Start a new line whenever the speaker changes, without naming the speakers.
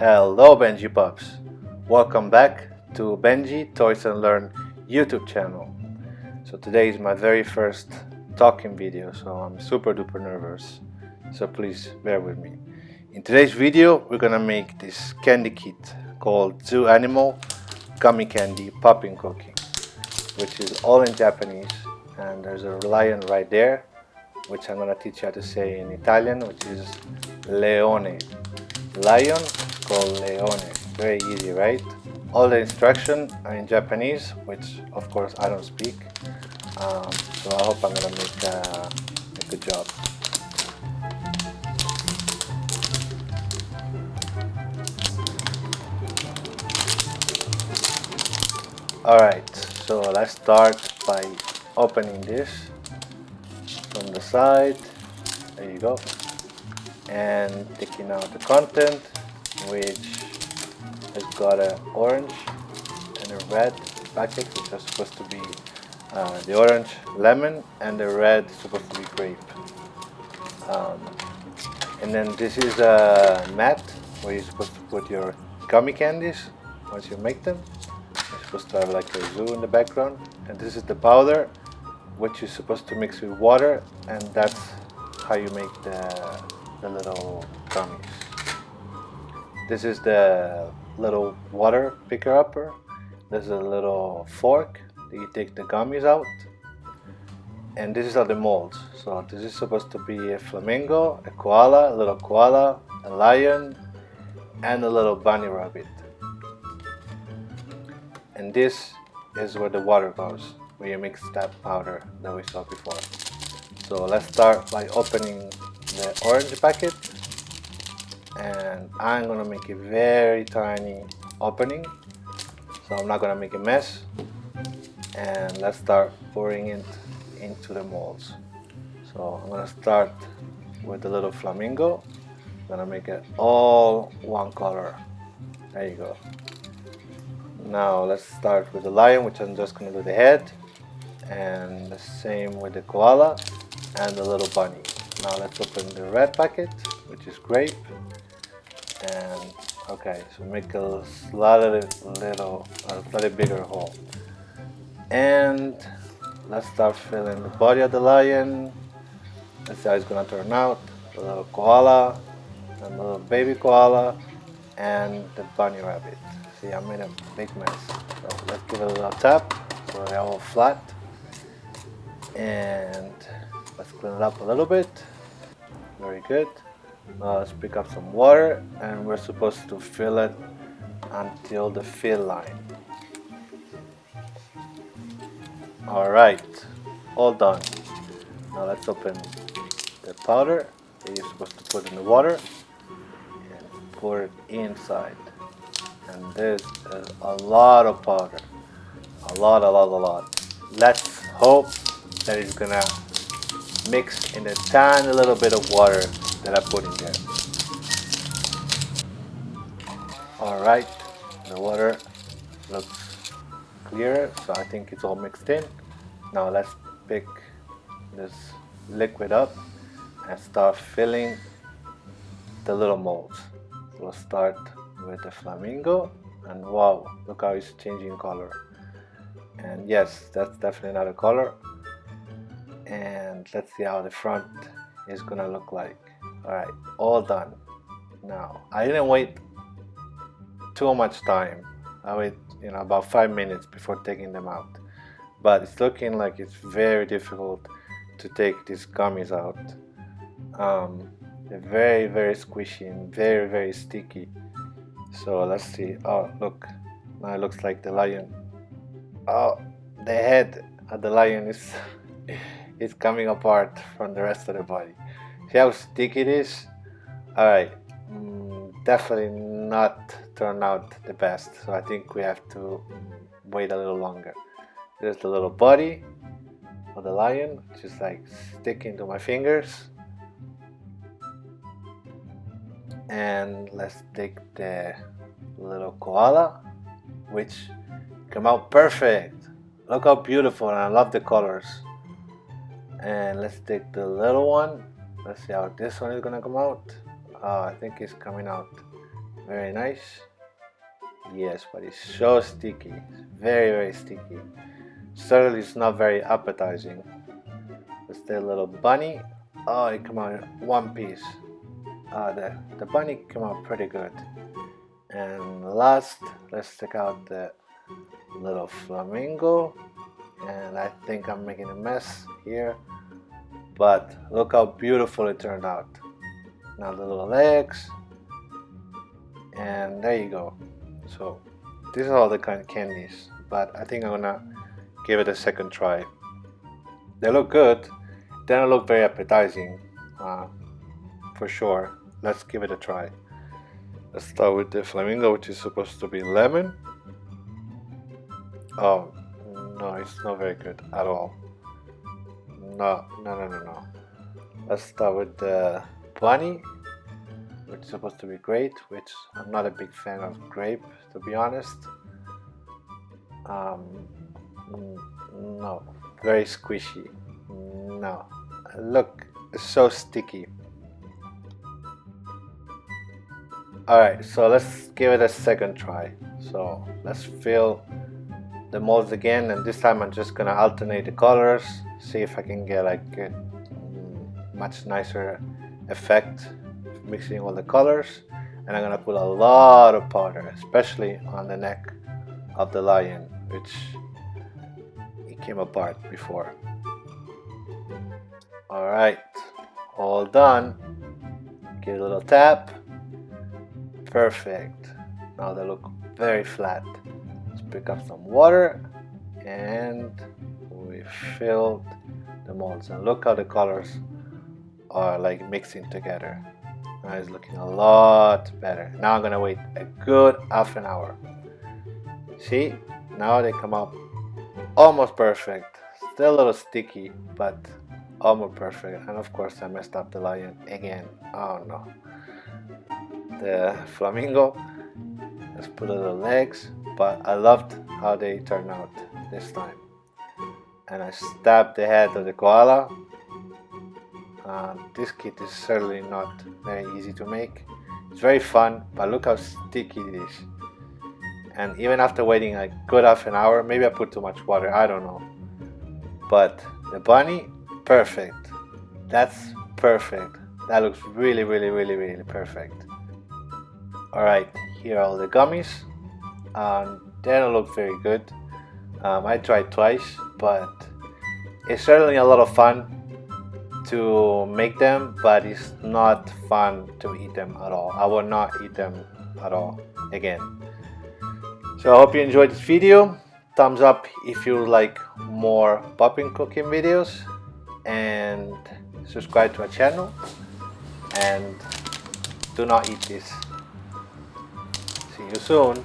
Hello Benji Pups! Welcome back to Benji Toys and Learn YouTube channel. So today is my very first talking video, so I'm super duper nervous, so please bear with me. In today's video we're gonna make this candy kit called Zoo Animal Gummy Candy Popin Cookin, which is all in Japanese, and there's a lion right there, which I'm gonna teach you how to say in Italian, which is leone. Lion called leone. Very easy, right? All the instructions are in Japanese, which of course I don't speak, so I hope I'm gonna make a good job. Alright, so let's start by opening this from the side. There you go. And taking out the content, which has got an orange and a red packet, which are supposed to be the orange lemon and the red is supposed to be grape. And then this is a mat where you're supposed to put your gummy candies once you make them. You're supposed to have like a zoo in the background. And this is the powder, which you're supposed to mix with water, and that's how you make the little gummies. This is the little water picker upper. There's a little fork that you take the gummies out, and this is are the molds. So this is supposed to be a flamingo, a koala, a little koala, a lion, and a little bunny rabbit. And this is where the water goes, where you mix that powder that we saw before. So let's start by opening the orange packet, and I'm gonna make a very tiny opening, so I'm not gonna make a mess. And let's start pouring it into the molds. So I'm gonna start with the little flamingo. I'm gonna make it all one color. There you go. Now let's start with the lion, which I'm just gonna do the head, and the same with the koala and the little bunny. Now let's open the red packet, which is grape. And okay, so make a slightly bigger hole. And let's start filling the body of the lion. Let's see how it's gonna turn out. The little koala, and the little baby koala, and the bunny rabbit. See, I made a big mess. So let's give it a little tap so they're all flat. And let's clean it up a little bit. Very good. Now let's pick up some water, and we're supposed to fill it until the fill line. Alright, all done. Now let's open the powder that you're supposed to put in the water and pour it inside. And there's a lot of powder. A lot. Let's hope that it's gonna mix in a tiny little bit of water that I put in there. Alright, the water looks clear, so I think it's all mixed in. Now let's pick this liquid up and start filling the little molds. So we'll start with the flamingo, and wow, look how it's changing color. And yes, that's definitely not a color. And let's see how the front is gonna look like. Alright, all done. Now I didn't wait too much time. I wait about 5 minutes before taking them out, but it's looking like it's very difficult to take these gummies out. They're very squishy and very sticky. So let's see. Oh look, now it looks like the lion. Oh, the head of the lion is it's coming apart from the rest of the body. See how sticky it is? Alright, definitely not turned out the best, so I think we have to wait a little longer. There's the little body of the lion, just like sticking to my fingers. And let's take the little koala, which came out perfect. Look how beautiful, and I love the colors. And let's take the little one. Let's see how this one is gonna come out. I think it's coming out Very nice. Yes, but it's so sticky. It's very, very sticky. Certainly it's not very appetizing. Let's take a little bunny. Oh, it came out in one piece. The bunny came out pretty good. And last, let's check out the little flamingo. And I think I'm making a mess here, but look how beautiful it turned out. Now the little legs, and there you go. So these are all the kind of candies, but I think I'm gonna give it a second try. They look good. They don't look very appetizing, for sure. Let's give it a try. Let's start with the flamingo, which is supposed to be lemon. Oh no, it's not very good at all. No. Let's start with the bunny, which is supposed to be great, which I'm not a big fan of grape, to be honest. No, very squishy. No, look, it's so sticky. Alright, so let's give it a second try. So let's fill the molds again, and this time I'm just gonna alternate the colors, see if I can get like a much nicer effect mixing all the colors. And I'm gonna put a lot of powder, especially on the neck of the lion, which it came apart before. Alright, all done. Give it a little tap. Perfect. Now they look very flat. Let's pick up some water, and we filled the molds, and look how the colors are like mixing together. Now it's looking a lot better. Now I'm gonna wait a good half an hour. See, now they come out almost perfect. Still a little sticky, but almost perfect. And of course I messed up the lion again. Oh no. The flamingo, let's put a little legs, but I loved how they turned out this time. And I stabbed the head of the koala. This kit is certainly not very easy to make. It's very fun, but look how sticky it is. And even after waiting a good half an hour, maybe I put too much water, I don't know. But the bunny, perfect. That's perfect. That looks really perfect. Alright, here are all the gummies. They don't look very good. I tried twice, but it's certainly a lot of fun to make them, but it's not fun to eat them at all. I will not eat them at all again. So I hope you enjoyed this video. Thumbs up if you like more Popin Cookin videos, and subscribe to our channel, and do not eat this. See you soon.